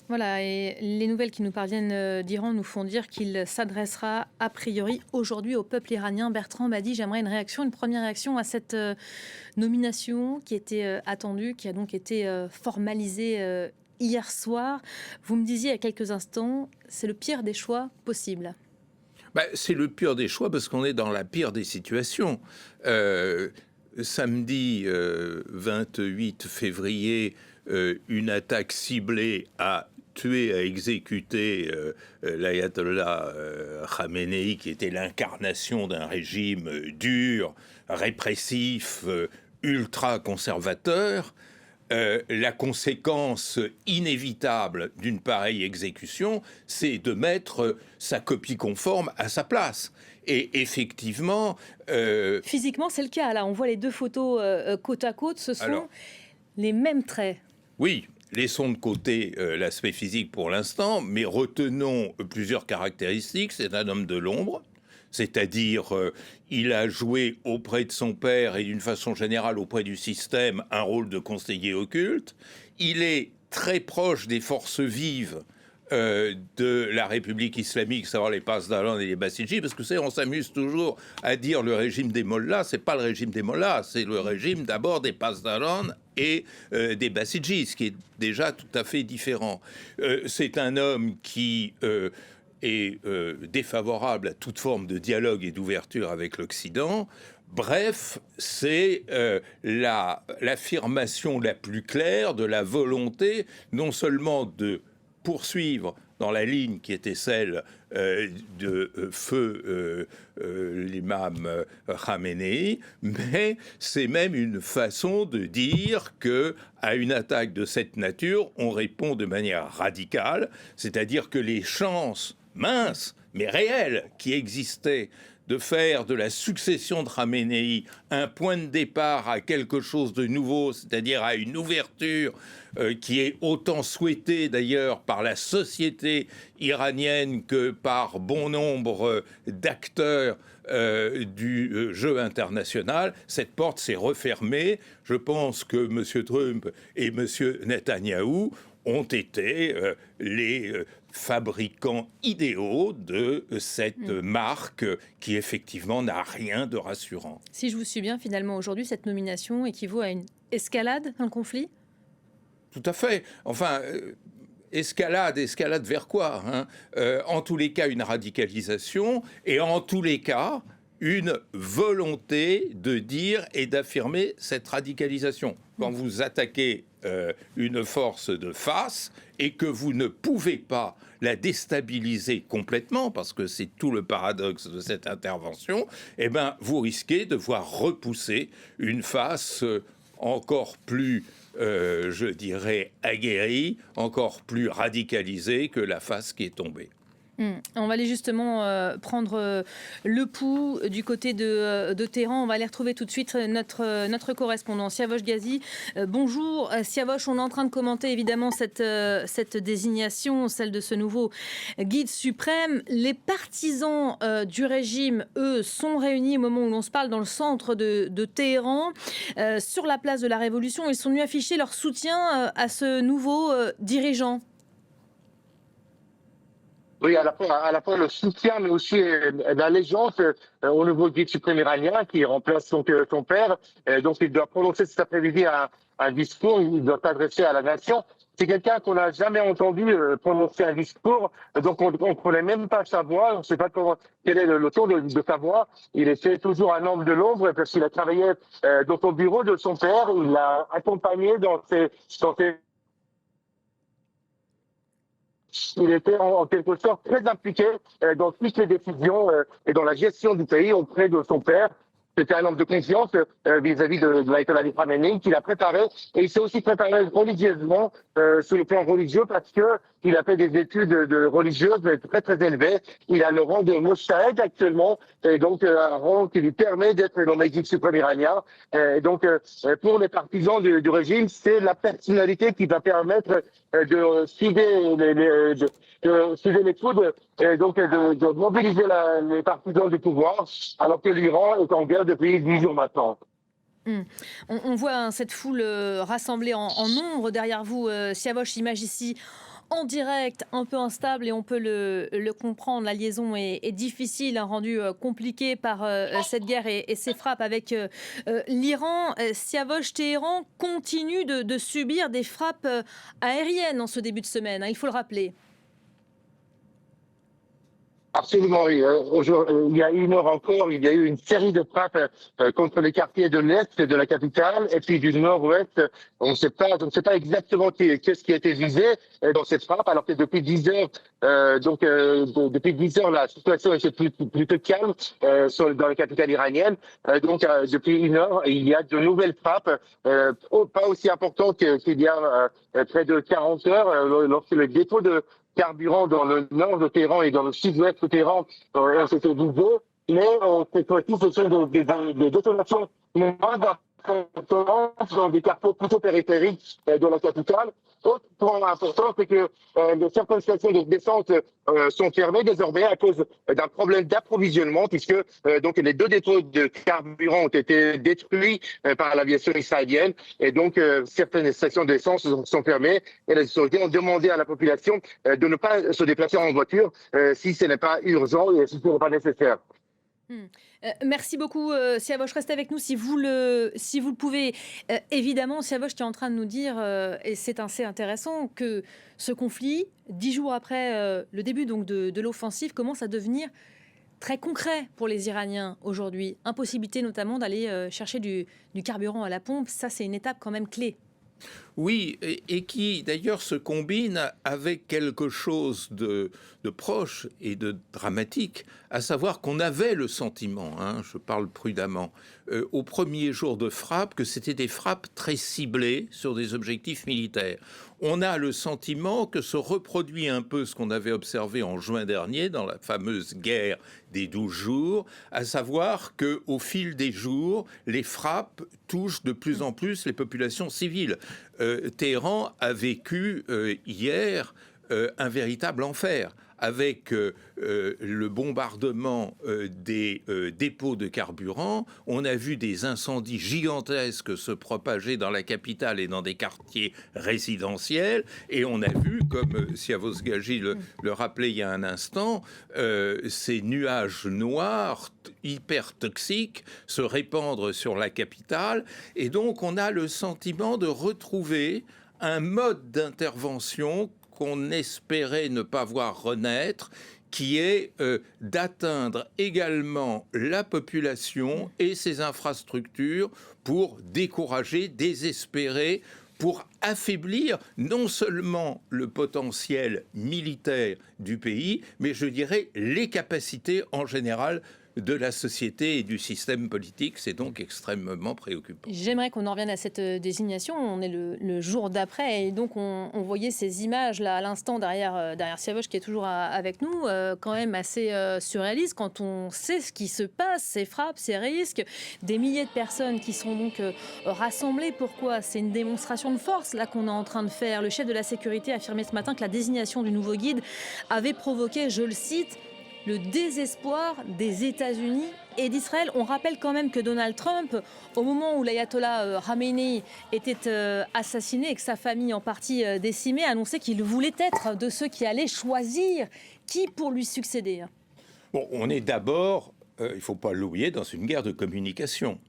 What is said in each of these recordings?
Voilà, et les nouvelles qui nous parviennent d'Iran nous font dire qu'il s'adressera a priori aujourd'hui au peuple iranien. Bertrand m'a dit, j'aimerais une première réaction à cette nomination qui était attendue, qui a donc été formalisée hier soir. Vous me disiez il y a quelques instants, c'est le pire des choix possibles. C'est le pire des choix parce qu'on est dans la pire des situations. Samedi 28 février, une attaque ciblée a tué, a exécuté l'ayatollah Khamenei, qui était l'incarnation d'un régime dur, répressif, ultra-conservateur. La conséquence inévitable d'une pareille exécution, c'est de mettre sa copie conforme à sa place. Et effectivement... Physiquement, c'est le cas. Là, on voit les deux photos côte à côte. Ce sont les mêmes traits. Oui, laissons de côté l'aspect physique pour l'instant, mais retenons plusieurs caractéristiques. C'est un homme de l'ombre. C'est-à-dire, il a joué auprès de son père et d'une façon générale auprès du système un rôle de conseiller occulte. Il est très proche des forces vives de la République islamique, savoir les Pasdaran et les Bassidji, parce que on s'amuse toujours à dire le régime des Mollahs. C'est pas le régime des Mollahs, c'est le régime d'abord des Pasdaran et des Bassidji, ce qui est déjà tout à fait différent. C'est un homme qui est défavorable à toute forme de dialogue et d'ouverture avec l'Occident. Bref, c'est l'affirmation la plus claire de la volonté non seulement de poursuivre dans la ligne qui était celle de feu l'imam Khamenei, mais c'est même une façon de dire que à une attaque de cette nature, on répond de manière radicale, c'est-à-dire que les chances minces, mais réelles, qui existaient de faire de la succession de Khamenei un point de départ à quelque chose de nouveau, c'est-à-dire à une ouverture qui est autant souhaitée d'ailleurs par la société iranienne que par bon nombre d'acteurs du jeu international, cette porte s'est refermée. Je pense que M. Trump et M. Netanyahou ont été les fabricants idéaux de cette marque qui effectivement n'a rien de rassurant. Si je vous suis bien, finalement aujourd'hui, cette nomination équivaut à une escalade dans le conflit ? Tout à fait. Enfin, escalade vers quoi, hein ? En tous les cas, une radicalisation, et en tous les cas, une volonté de dire et d'affirmer cette radicalisation. Quand vous attaquez une force de face et que vous ne pouvez pas la déstabiliser complètement, parce que c'est tout le paradoxe de cette intervention, eh ben, vous risquez de voir repousser une face encore plus je dirais, aguerrie, encore plus radicalisée que la face qui est tombée. On va aller justement prendre le pouls du côté de Téhéran. On va aller retrouver tout de suite notre correspondant, Siavosh Ghazi. Bonjour Siavosh, on est en train de commenter évidemment cette désignation, celle de ce nouveau guide suprême. Les partisans du régime, eux, sont réunis au moment où l'on se parle dans le centre de Téhéran, sur la place de la Révolution. Ils sont venus afficher leur soutien à ce nouveau dirigeant. Oui, à la fois le soutien, mais aussi l'allégeance au nouveau guide suprême iranien qui remplace son père. Donc, il doit prononcer cet après-midi un discours, il doit s'adresser à la nation. C'est quelqu'un qu'on n'a jamais entendu prononcer un discours, donc on ne connaît même pas sa voix, on ne sait pas quel est le ton de sa voix. Il était toujours un homme de l'ombre parce qu'il a travaillé dans au bureau de son père, il l'a accompagné dans ses il était en quelque sorte très impliqué dans toutes les décisions et dans la gestion du pays auprès de son père. C'était un homme de confiance vis-à-vis de l'ayatollah Ali Khamenei qu'il a préparé, et il s'est aussi préparé religieusement sur le plan religieux parce que il a fait des études religieuses très très élevées. Il a le rang de Moshahed actuellement, et donc un rang qui lui permet d'être dans l'équipe suprême iranien. Donc pour les partisans du régime, c'est la personnalité qui va permettre de suivre les coudes et donc de mobiliser les partisans du pouvoir, alors que l'Iran est en guerre depuis 10 jours maintenant. On voit cette foule rassemblée en nombre derrière vous. Siavosh, image ici en direct, un peu instable et on peut le comprendre. La liaison est difficile, rendue compliquée par cette guerre et ces frappes avec l'Iran. Siavosh, Téhéran continue de subir des frappes aériennes en ce début de semaine, il faut le rappeler. Absolument, oui. Il y a 1 heure encore, il y a eu une série de frappes contre les quartiers de l'Est de la capitale et puis du Nord-Ouest. On ne sait pas exactement qu'est-ce qui a été visé dans cette frappe, alors que depuis 10 heures, depuis 10 heures, la situation est plutôt calme dans la capitale iranienne. Depuis 1 heure, il y a de nouvelles frappes, pas aussi importantes qu'il y a près de 40 heures, lorsque le dépôt de carburant dans le nord de Téhéran et dans le sud-ouest de Téhéran, c'était visé, mais cette fois-ci, ce sont des détonations moins dans des quartiers plutôt périphériques de la capitale. Autre point important, c'est que certaines stations d'essence sont fermées désormais à cause d'un problème d'approvisionnement, puisque donc les 2 dépôts de carburant ont été détruits par l'aviation israélienne, et donc certaines stations d'essence sont fermées, et les autorités ont demandé à la population de ne pas se déplacer en voiture si ce n'est pas urgent et si ce n'est pas nécessaire. Merci beaucoup, Siavosh. Reste avec nous si vous le pouvez. Évidemment, Siavosh qui est en train de nous dire, et c'est assez intéressant, que ce conflit, 10 jours après le début donc de l'offensive, commence à devenir très concret pour les Iraniens aujourd'hui. Impossibilité notamment d'aller chercher du carburant à la pompe. Ça, c'est une étape quand même clé. Oui, et qui d'ailleurs se combine avec quelque chose de proche et de dramatique, à savoir qu'on avait le sentiment, je parle prudemment, au premier jour de frappe, que c'était des frappes très ciblées sur des objectifs militaires. On a le sentiment que se reproduit un peu ce qu'on avait observé en juin dernier dans la fameuse guerre des 12 jours, à savoir qu'au fil des jours, les frappes touchent de plus en plus les populations civiles. Téhéran a vécu hier un véritable enfer avec le bombardement des dépôts de carburant. On a vu des incendies gigantesques se propager dans la capitale et dans des quartiers résidentiels. Et on a vu, comme Siavosh Ghazi le rappelait il y a un instant, ces nuages noirs hyper toxiques se répandre sur la capitale. Et donc on a le sentiment de retrouver un mode d'intervention qu'on espérait ne pas voir renaître, qui est d'atteindre également la population et ses infrastructures pour décourager, désespérer, pour affaiblir non seulement le potentiel militaire du pays, mais je dirais les capacités en général de la société et du système politique. C'est donc extrêmement préoccupant. J'aimerais qu'on en revienne à cette désignation. On est le jour d'après et donc on voyait ces images là à l'instant derrière Siavosh qui est toujours avec nous, quand même assez surréaliste quand on sait ce qui se passe, ces frappes, ces risques, des milliers de personnes qui sont donc rassemblées. Pourquoi ? C'est une démonstration de force là qu'on est en train de faire. Le chef de la sécurité a affirmé ce matin que la désignation du nouveau guide avait provoqué, je le cite, le désespoir des États-Unis et d'Israël. On rappelle quand même que Donald Trump, au moment où l'ayatollah Khamenei était assassiné et que sa famille en partie décimée, annonçait qu'il voulait être de ceux qui allaient choisir qui pour lui succéder. Bon, on est d'abord, il ne faut pas l'oublier, dans une guerre de communication.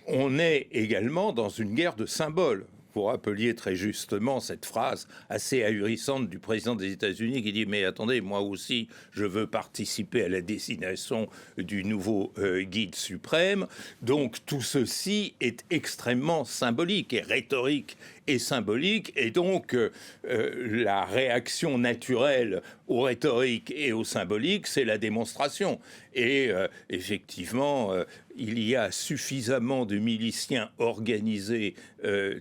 On est également dans une guerre de symboles. Vous rappeliez très justement cette phrase assez ahurissante du président des États-Unis qui dit « Mais attendez, moi aussi, je veux participer à la désignation du nouveau guide suprême. » Donc tout ceci est extrêmement symbolique et rhétorique et symbolique. Et donc la réaction naturelle aux rhétoriques et aux symboliques, c'est la démonstration. Et effectivement, il y a suffisamment de miliciens organisés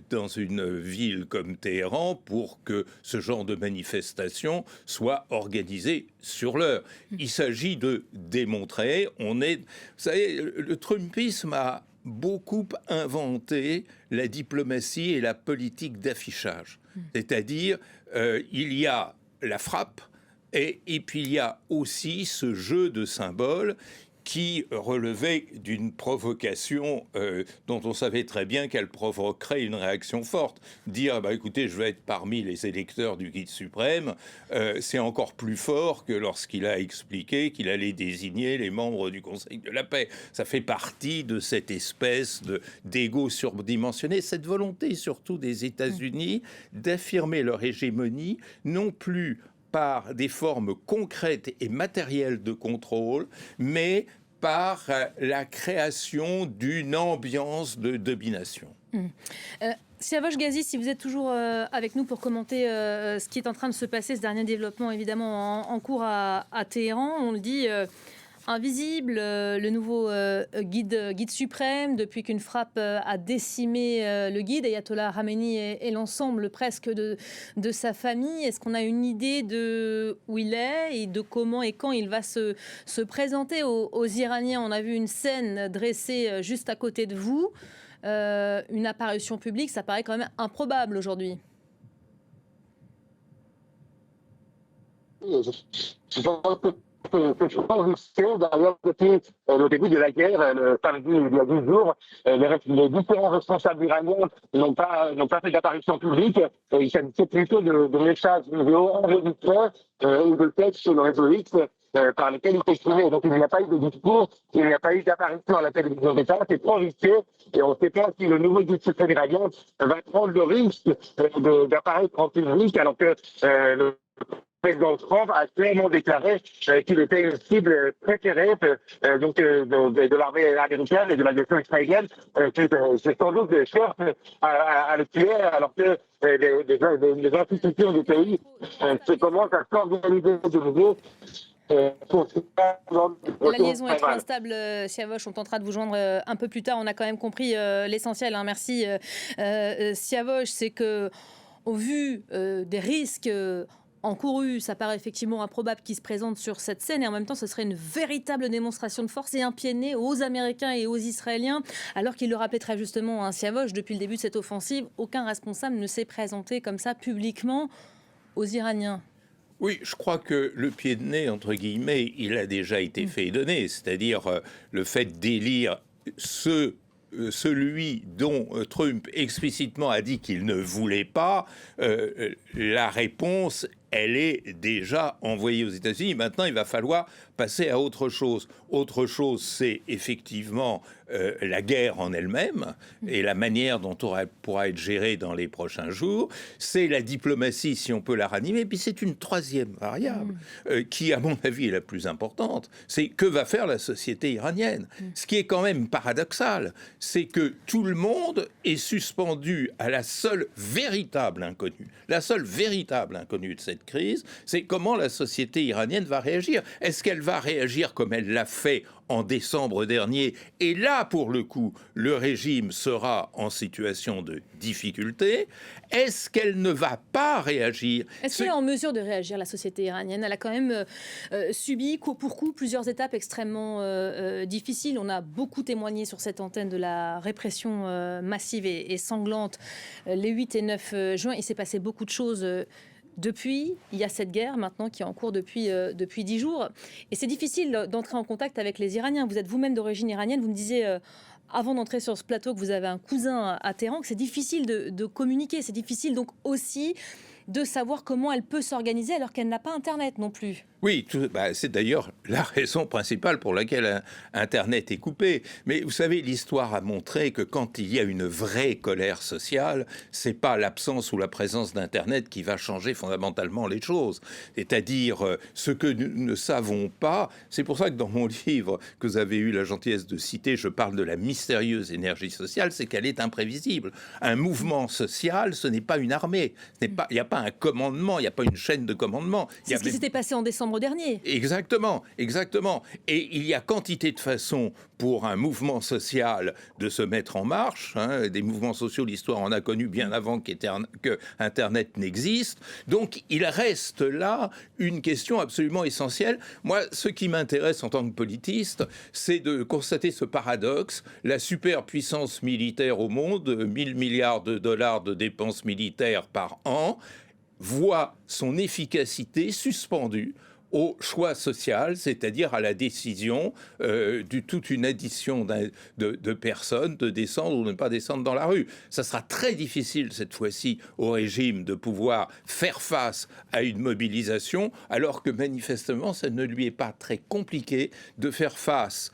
dans une ville comme Téhéran pour que ce genre de manifestation soit organisée sur l'heure. Il s'agit de démontrer, vous savez, le trumpisme a beaucoup inventé la diplomatie et la politique d'affichage. C'est-à-dire, il y a la frappe et puis il y a aussi ce jeu de symboles qui relevait d'une provocation dont on savait très bien qu'elle provoquerait une réaction forte. Dire, écoutez, je vais être parmi les électeurs du Guide suprême, c'est encore plus fort que lorsqu'il a expliqué qu'il allait désigner les membres du Conseil de la paix. Ça fait partie de cette espèce d'égo surdimensionné, cette volonté surtout des États-Unis d'affirmer leur hégémonie, non plus par des formes concrètes et matérielles de contrôle, mais par la création d'une ambiance de domination. Siavash Ghazi, si vous êtes toujours avec nous pour commenter ce qui est en train de se passer, ce dernier développement évidemment en cours à Téhéran, on le dit invisible, le nouveau guide suprême, depuis qu'une frappe a décimé le guide, Ayatollah Khamenei et l'ensemble presque de sa famille. Est-ce qu'on a une idée de où il est et de comment et quand il va se présenter aux Iraniens? On a vu une scène dressée juste à côté de vous. Une apparition publique, ça paraît quand même improbable aujourd'hui. Je pense que d'ailleurs, depuis le début de la guerre, le samedi, il y a 10 jours, les différents responsables iraniens n'ont pas fait d'apparition publique. Il s'agissait plutôt de messages vidéo enregistrés ou de textes sur le réseau X par lesquels ils s'exprimaient. Donc il n'y a pas eu de discours, il n'y a pas eu d'apparition à la télévision d'État. C'est trop risqué et on ne sait pas si le nouveau guide suprême iranien va prendre le risque d'apparaître en public alors que le président Trump a clairement déclaré qu'il était une cible préférée de l'armée américaine et de l'aviation israélienne. C'est sans doute cher à le tuer, alors que les institutions du pays commencent à s'organiser de nouveau. La liaison est trop instable, Siavash. On tentera de vous joindre un peu plus tard. On a quand même compris l'essentiel. Hein. Merci, Siavash. C'est que, au vu des risques encourus, ça paraît effectivement improbable qu'il se présente sur cette scène, et en même temps, ce serait une véritable démonstration de force et un pied de nez aux Américains et aux Israéliens, alors qu'il le rappelait très justement, hein, Siavash, depuis le début de cette offensive, aucun responsable ne s'est présenté comme ça publiquement aux Iraniens. Oui, je crois que le pied de nez, entre guillemets, il a déjà été fait et donné, c'est-à-dire le fait d'élire celui dont Trump explicitement a dit qu'il ne voulait pas, la réponse, elle est déjà envoyée aux États-Unis. Maintenant, il va falloir passer à autre chose. Autre chose, c'est effectivement la guerre en elle-même et la manière dont elle pourra être gérée dans les prochains jours. C'est la diplomatie, si on peut la ranimer. Puis c'est une troisième variable qui, à mon avis, est la plus importante. C'est que va faire la société iranienne. Ce qui est quand même paradoxal, c'est que tout le monde est suspendu à la seule véritable inconnue. La seule véritable inconnue de cette crise, c'est comment la société iranienne va réagir. Est-ce qu'elle va réagir comme elle l'a fait en décembre dernier? Et là, pour le coup, le régime sera en situation de difficulté. Est-ce qu'elle ne va pas réagir? Est-ce qu'elle est en mesure de réagir, la société iranienne? Elle a quand même subi, coup pour coup, plusieurs étapes extrêmement difficiles. On a beaucoup témoigné sur cette antenne de la répression massive et sanglante les 8 et 9 juin. Il s'est passé beaucoup de choses depuis. Il y a cette guerre maintenant qui est en cours depuis 10 jours. Et c'est difficile d'entrer en contact avec les Iraniens. Vous êtes vous-même d'origine iranienne. Vous me disiez, avant d'entrer sur ce plateau, que vous avez un cousin à Téhéran, que c'est difficile de communiquer. C'est difficile donc aussi de savoir comment elle peut s'organiser alors qu'elle n'a pas Internet non plus. Oui, c'est d'ailleurs la raison principale pour laquelle Internet est coupé. Mais vous savez, l'histoire a montré que quand il y a une vraie colère sociale, c'est pas l'absence ou la présence d'Internet qui va changer fondamentalement les choses. C'est-à-dire, ce que nous ne savons pas, c'est pour ça que dans mon livre que vous avez eu la gentillesse de citer, je parle de la mystérieuse énergie sociale, c'est qu'elle est imprévisible. Un mouvement social, ce n'est pas une armée. Il n'y a pas un commandement, il n'y a pas une chaîne de commandement. C'est ce qui s'était passé en décembre dernier. Exactement. Et il y a quantité de façons pour un mouvement social de se mettre en marche. Des mouvements sociaux, l'histoire en a connu bien avant qu'Internet n'existe. Donc, il reste là une question absolument essentielle. Moi, ce qui m'intéresse en tant que politiste, c'est de constater ce paradoxe. La superpuissance militaire au monde, 1000 milliards de dollars de dépenses militaires par an, voit son efficacité suspendue au choix social, c'est-à-dire à la décision toute une addition de personnes de descendre ou de ne pas descendre dans la rue. Ça sera très difficile cette fois-ci au régime de pouvoir faire face à une mobilisation, alors que manifestement, ça ne lui est pas très compliqué de faire face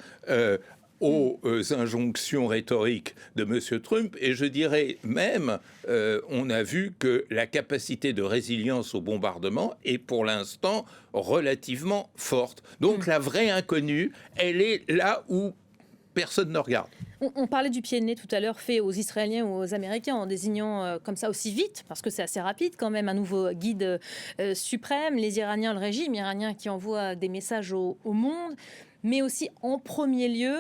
aux injonctions rhétoriques de M. Trump. Et je dirais même, on a vu que la capacité de résilience au bombardement est pour l'instant relativement forte. Donc la vraie inconnue, elle est là où personne ne regarde. On parlait du pied de nez tout à l'heure fait aux Israéliens ou aux Américains en désignant comme ça aussi vite, parce que c'est assez rapide quand même, un nouveau guide suprême. Les Iraniens, le régime iranien qui envoie des messages au monde, mais aussi en premier lieu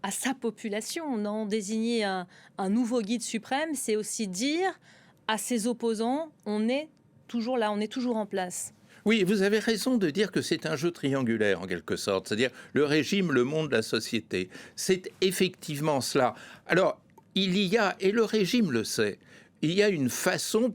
à sa population. Non, désigner un nouveau guide suprême, c'est aussi dire à ses opposants, on est toujours là, on est toujours en place. Oui, vous avez raison de dire que c'est un jeu triangulaire en quelque sorte, c'est-à-dire le régime, le monde, la société. C'est effectivement cela. Alors, il y a, et le régime le sait, il y a une façon,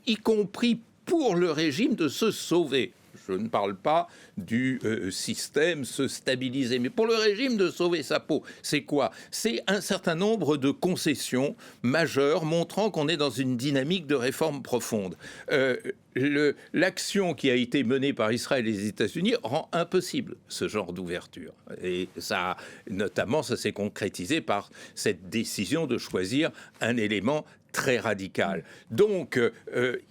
y compris pour le régime, de se sauver. Je ne parle pas du système se stabiliser, mais pour le régime de sauver sa peau. C'est quoi? C'est un certain nombre de concessions majeures montrant qu'on est dans une dynamique de réforme profonde. L'action qui a été menée par Israël et les États-Unis rend impossible ce genre d'ouverture. Et ça, notamment, ça s'est concrétisé par cette décision de choisir un élément très radical. Donc,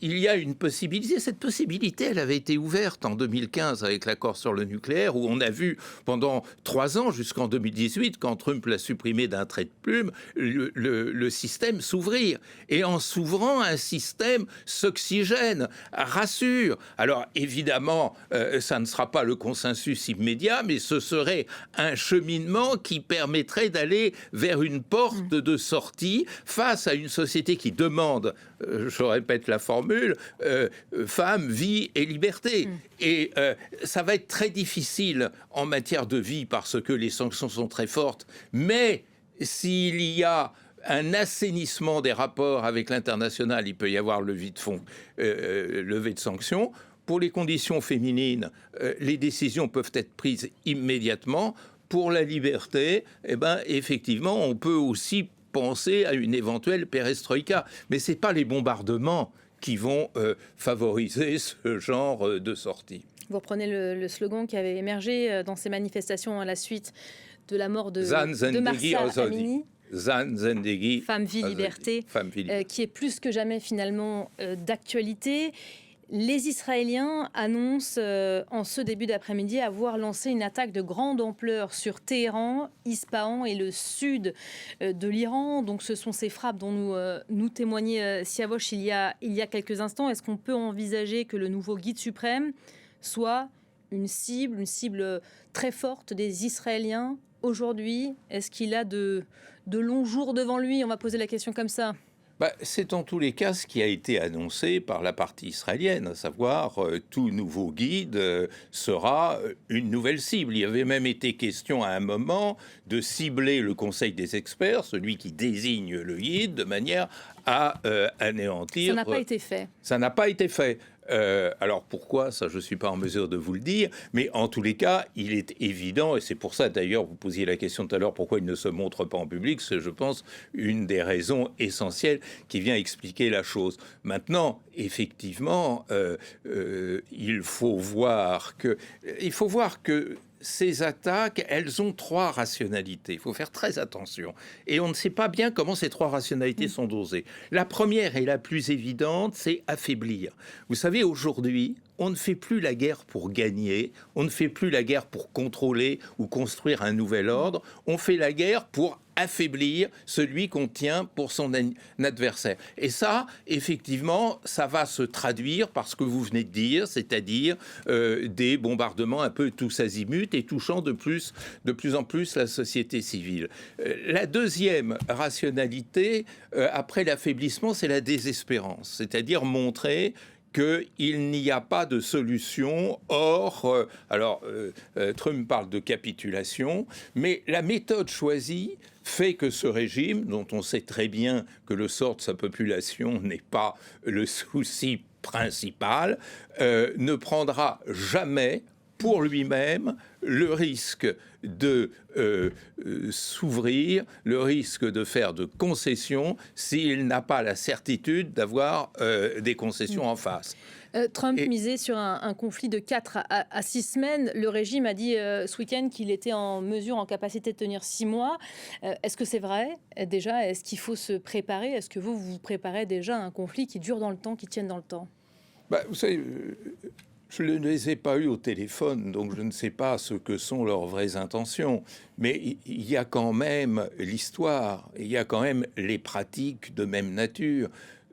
il y a une possibilité. Cette possibilité, elle avait été ouverte en 2015 avec l'accord sur le nucléaire, où on a vu pendant 3 ans, jusqu'en 2018, quand Trump l'a supprimé d'un trait de plume, le système s'ouvrir. Et en s'ouvrant, un système s'oxygène, rassure. Alors, évidemment, ça ne sera pas le consensus immédiat, mais ce serait un cheminement qui permettrait d'aller vers une porte de sortie face à une société qui demande, je répète la formule, femme, vie et liberté. Et ça va être très difficile en matière de vie parce que les sanctions sont très fortes. Mais s'il y a un assainissement des rapports avec l'international, il peut y avoir levée de sanctions. Pour les conditions féminines, les décisions peuvent être prises immédiatement. Pour la liberté, effectivement, on peut aussi penser à une éventuelle perestroïka. Mais ce n'est pas les bombardements qui vont favoriser ce genre de sortie. Vous reprenez le slogan qui avait émergé dans ces manifestations à la suite de la mort de Mahsa Amini. Zan Zendegi, Femme, vie, liberté, qui est plus que jamais finalement d'actualité. Les Israéliens annoncent en ce début d'après-midi avoir lancé une attaque de grande ampleur sur Téhéran, Ispahan et le sud de l'Iran. Donc ce sont ces frappes dont nous témoignait Siavosh il y a quelques instants. Est-ce qu'on peut envisager que le nouveau guide suprême soit une cible très forte des Israéliens aujourd'hui? Est-ce qu'il a de longs jours devant lui? On va poser la question comme ça. C'est en tous les cas ce qui a été annoncé par la partie israélienne, à savoir tout nouveau guide sera une nouvelle cible. Il y avait même été question à un moment de cibler le Conseil des experts, celui qui désigne le guide, de manière à anéantir. Ça n'a pas été fait. Ça n'a pas été fait. Alors pourquoi, ça je ne suis pas en mesure de vous le dire, mais en tous les cas, il est évident, et c'est pour ça d'ailleurs, vous posiez la question tout à l'heure, pourquoi il ne se montre pas en public, c'est je pense une des raisons essentielles qui vient expliquer la chose. Maintenant, effectivement, il faut voir que ces attaques, elles ont 3 rationalités. Il faut faire très attention. Et on ne sait pas bien comment ces 3 rationalités sont dosées. La première et la plus évidente, c'est affaiblir. Vous savez, aujourd'hui, on ne fait plus la guerre pour gagner, on ne fait plus la guerre pour contrôler ou construire un nouvel ordre, on fait la guerre pour affaiblir celui qu'on tient pour son adversaire. Et ça, effectivement, ça va se traduire par ce que vous venez de dire, c'est-à-dire des bombardements un peu tous azimuts et touchant de plus en plus la société civile. La deuxième rationalité, après l'affaiblissement, c'est la désespérance, c'est-à-dire montrer qu'il n'y a pas de solution. Or, Trump parle de capitulation, mais la méthode choisie fait que ce régime, dont on sait très bien que le sort de sa population n'est pas le souci principal, ne prendra jamais pour lui-même le risque de s'ouvrir, le risque de faire de concessions s'il n'a pas la certitude d'avoir des concessions en face. Trump misait sur un conflit de 4 à 6 semaines. Le régime a dit ce week-end qu'il était en capacité de tenir 6 mois. Est-ce que c'est vrai déjà? Est-ce qu'il faut se préparer? Est-ce que vous vous préparez déjà à un conflit qui dure dans le temps, qui tienne dans le temps? Vous savez, je ne les ai pas eus au téléphone, donc je ne sais pas ce que sont leurs vraies intentions. Mais il y a quand même l'histoire, il y a quand même les pratiques de même nature.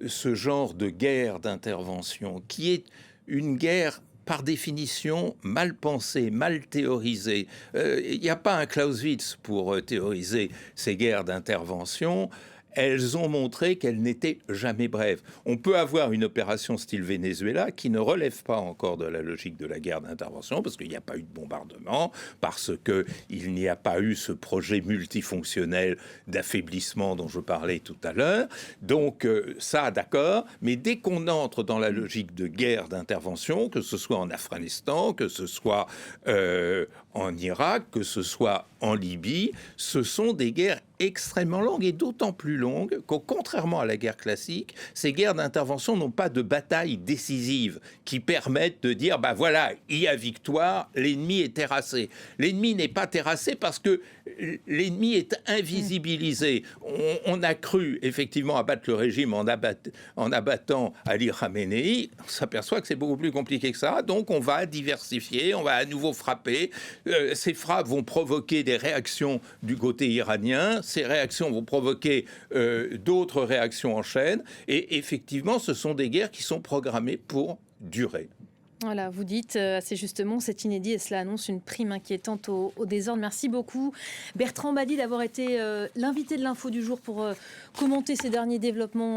Ce genre de guerre d'intervention, qui est une guerre par définition mal pensée, mal théorisée. Il n'y a pas un Clausewitz pour théoriser ces guerres d'intervention. Elles ont montré qu'elles n'étaient jamais brèves. On peut avoir une opération style Venezuela qui ne relève pas encore de la logique de la guerre d'intervention parce qu'il n'y a pas eu de bombardement, parce qu'il n'y a pas eu ce projet multifonctionnel d'affaiblissement dont je parlais tout à l'heure. Donc ça, d'accord, mais dès qu'on entre dans la logique de guerre d'intervention, que ce soit en Afghanistan, que ce soit en Irak, que ce soit en Libye, ce sont des guerres extrêmement longues et d'autant plus longues qu'au contrairement à la guerre classique, ces guerres d'intervention n'ont pas de bataille décisive qui permettent de dire voilà, il y a victoire, l'ennemi est terrassé. L'ennemi n'est pas terrassé parce que l'ennemi est invisibilisé. On a cru effectivement abattre le régime en abattant Ali Khamenei. On s'aperçoit que c'est beaucoup plus compliqué que ça, donc on va diversifier, on va à nouveau frapper. Ces frappes vont provoquer des réactions du côté iranien. Ces réactions vont provoquer d'autres réactions en chaîne. Et effectivement, ce sont des guerres qui sont programmées pour durer. Voilà, vous dites assez justement, c'est inédit et cela annonce une prime inquiétante au désordre. Merci beaucoup Bertrand Badi d'avoir été l'invité de l'info du jour pour commenter ces derniers développements